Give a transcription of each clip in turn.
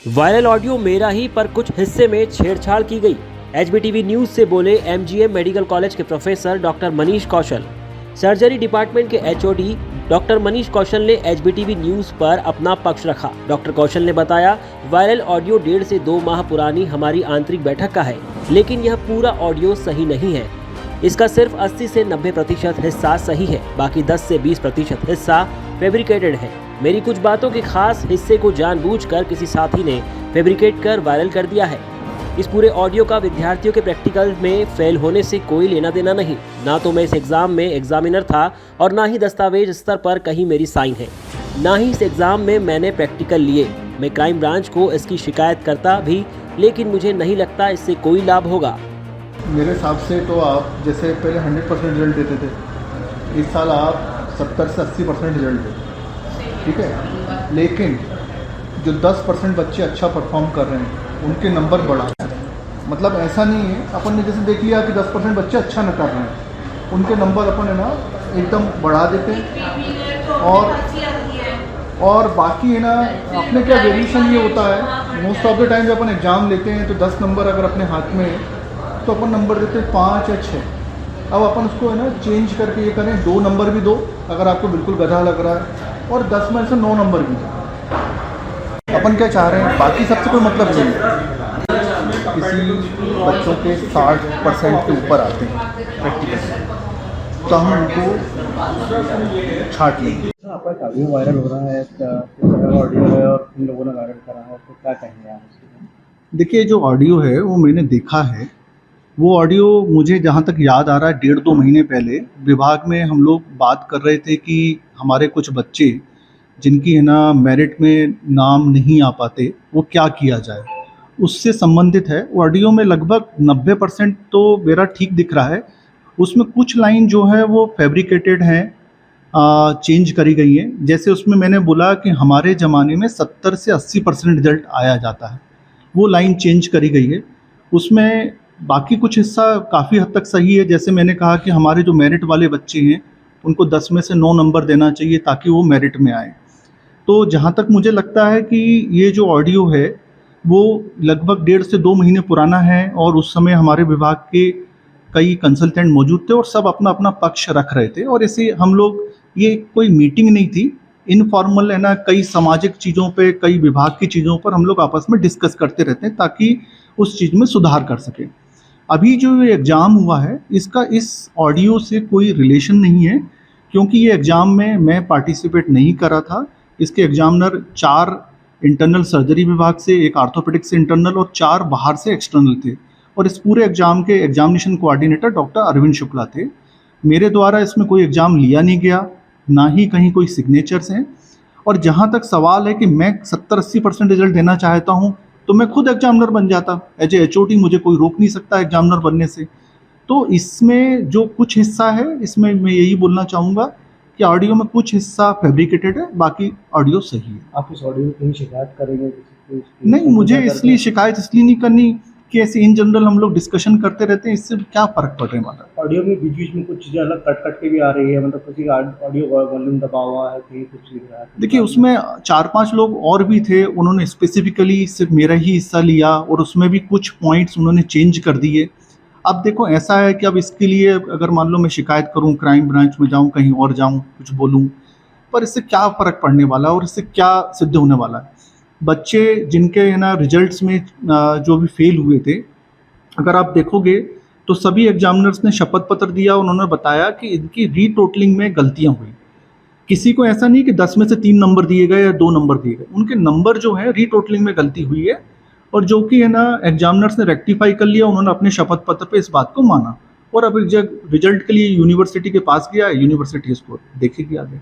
Viral audio मेरा ही पर कुछ हिस्से में छेड़छाड़ की गई। एचबीटीवी न्यूज से बोले एमजीएम मेडिकल कॉलेज के प्रोफेसर डॉक्टर मनीष कौशल। सर्जरी डिपार्टमेंट के एचओडी डॉक्टर मनीष कौशल ने एचबीटीवी न्यूज पर अपना पक्ष रखा। डॉक्टर कौशल ने बताया, वायरल ऑडियो 1.5 से 2 माह पुरानी हमारी आंतरिक बैठक का है, लेकिन यह पूरा ऑडियो सही नहीं है। इसका सिर्फ 80 से 90% हिस्सा सही है, बाकी 10 से 20% हिस्सा फैब्रिकेटेड है। मेरी कुछ बातों के खास हिस्से को जानबूझकर किसी साथी ने फैब्रिकेट कर वायरल कर दिया है। इस पूरे ऑडियो का विद्यार्थियों के प्रैक्टिकल में फेल होने से कोई लेना देना नहीं। ना तो मैं इस एग्ज़ाम में एग्जामिनर था और ना ही दस्तावेज स्तर पर कहीं मेरी साइन है, ना ही इस एग्ज़ाम में मैंने प्रैक्टिकल लिए। मैं क्राइम ब्रांच को इसकी शिकायत करता भी, लेकिन मुझे नहीं लगता इससे कोई लाभ होगा। मेरे हिसाब से तो आप जैसे पहले 100% रिजल्ट देते थे, इस साल आप 70 से 80% रिजल्ट देते, ठीक है। लेकिन जो 10% बच्चे अच्छा परफॉर्म कर रहे हैं उनके नंबर बढ़ा हैं। मतलब ऐसा नहीं है, अपन ने जैसे देख लिया कि 10% बच्चे अच्छा न कर रहे हैं, उनके नंबर अपन है ना एकदम बढ़ा देते हैं। और बाकी है ना, अपने क्या वेरिएशन ये होता है, मोस्ट ऑफ द टाइम जब अपन एग्ज़ाम लेते हैं तो 10 नंबर अगर अपने हाथ में है तो अपन नंबर देते हैं 5 या 6। अब अपन उसको है ना चेंज करके ये करें, 2 नंबर भी दो अगर आपको बिल्कुल गधा लग रहा है, और 10 में से 9 नंबर भी दो। अपन क्या चाह रहे हैं, बाकी सबसे कोई मतलब नहीं है। किसी बच्चों के 60% के ऊपर आते हैं प्रैक्टिकल, तो हम उनको छाट लेंगे। आपका ऑडियो वायरल हो रहा है, ऑडियो है और इन लोगों ने वायरल करा है, तो क्या कहेंगे आप उसके? देखिए, जो ऑडियो है वो मैंने देखा है। वो ऑडियो मुझे जहाँ तक याद आ रहा है, 1.5-2 महीने पहले विभाग में हम लोग बात कर रहे थे कि हमारे कुछ बच्चे जिनकी है ना मेरिट में नाम नहीं आ पाते, वो क्या किया जाए, उससे संबंधित है। ऑडियो में लगभग 90% तो मेरा ठीक दिख रहा है। उसमें कुछ लाइन जो है वो फैब्रिकेटेड हैं, चेंज करी गई है। जैसे उसमें मैंने बोला कि हमारे ज़माने में 70 से 80% रिजल्ट आया जाता है, वो लाइन चेंज करी गई है। उसमें बाकी कुछ हिस्सा काफ़ी हद तक सही है। जैसे मैंने कहा कि हमारे जो मेरिट वाले बच्चे हैं उनको 10 में से 9 नंबर देना चाहिए ताकि वो मेरिट में आए। तो जहाँ तक मुझे लगता है कि ये जो ऑडियो है वो लगभग 1.5 से 2 महीने पुराना है, और उस समय हमारे विभाग के कई कंसल्टेंट मौजूद थे और सब अपना अपना पक्ष रख रहे थे। और ऐसे हम लोग, ये कोई मीटिंग नहीं थी, इनफॉर्मल है ना, कई सामाजिक चीज़ों पे, कई विभाग की चीज़ों पर हम लोग आपस में डिस्कस करते रहते हैं ताकि उस चीज़ में सुधार कर सकें। अभी जो ये एग्ज़ाम हुआ है इसका इस ऑडियो से कोई रिलेशन नहीं है, क्योंकि ये एग्ज़ाम में मैं पार्टिसिपेट नहीं करा था। इसके एग्जामिनर 4 इंटरनल सर्जरी विभाग से, 1 आर्थोपेडिक्स से इंटरनल और 4 बाहर से एक्सटर्नल थे। और इस पूरे एग्ज़ाम के examination coordinator doctor Arvind Shukla थे। मेरे द्वारा इसमें कोई एग्ज़ाम लिया नहीं गया, ना ही कहीं कोई सिग्नेचर्स हैं। और जहाँ तक सवाल है कि मैं 70-80% रिजल्ट देना चाहता हूँ, तो मैं खुद एग्जामिनर बन जाता। एज ए एचओडी मुझे कोई रोक नहीं सकता एग्जामिनर बनने से। तो इसमें जो कुछ हिस्सा है, इसमें मैं यही बोलना चाहूँगा कि ऑडियो में कुछ हिस्सा फैब्रिकेटेड है, बाकी ऑडियो सही है। आप इस ऑडियो की शिकायत करेंगे किसी को? नहीं, मुझे इसलिए शिकायत इसलिए नहीं करनी कि ऐसे इन जनरल हम लोग डिस्कशन करते रहते हैं, इससे क्या फ़र्क पड़ने वाला है। ऑडियो में बीच बीच में कुछ चीज़ें अलग कट कट के भी आ रही है, मतलब किसी का ऑडियो वॉल्यूम दबा हुआ है, कहीं कुछ लिख रहा है। देखिए, उसमें 4-5 लोग और भी थे, उन्होंने स्पेसिफिकली सिर्फ मेरा ही हिस्सा लिया और उसमें भी कुछ पॉइंट्स उन्होंने चेंज कर दिए। अब देखो, ऐसा है कि अब इसके लिए अगर मान लो मैं शिकायत करूं, क्राइम ब्रांच में जाऊं, कहीं और जाऊं, कुछ बोलूं, पर इससे क्या फ़र्क पड़ने वाला है और इससे क्या सिद्ध होने वाला है। बच्चे जिनके है ना रिजल्ट्स में जो भी फेल हुए थे, अगर आप देखोगे तो सभी एग्जामिनर्स ने शपथ पत्र दिया। उन्होंने बताया कि इनकी रीटोटलिंग में गलतियां हुई। किसी को ऐसा नहीं कि 10 में से 3 नंबर दिए गए या 2 नंबर दिए गए, उनके नंबर जो है रीटोटलिंग में गलती हुई है, और जो कि है ना एग्जामिनर्स ने रेक्टिफाई कर लिया। उन्होंने अपने शपथ पत्र पे इस बात को माना, और अब जब रिजल्ट के लिए यूनिवर्सिटी के पास गया, यूनिवर्सिटी इसको देखेगी आगे।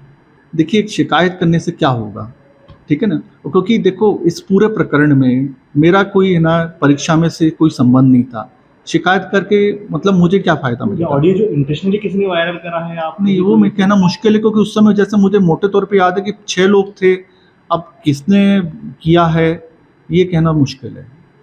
देखिए, शिकायत करने से क्या होगा, ठीक है ना, क्योंकि देखो इस पूरे प्रकरण में मेरा कोई है ना परीक्षा में से कोई संबंध नहीं था। शिकायत करके मतलब मुझे क्या फ़ायदा मिलेगा। ऑडियो जो इंटेंशनली किसी ने वायरल करा है, आप नहीं, वो मैं कहना मुश्किल है, क्योंकि उस समय जैसे मुझे मोटे तौर पे याद है कि 6 लोग थे। अब किसने किया है ये कहना मुश्किल है।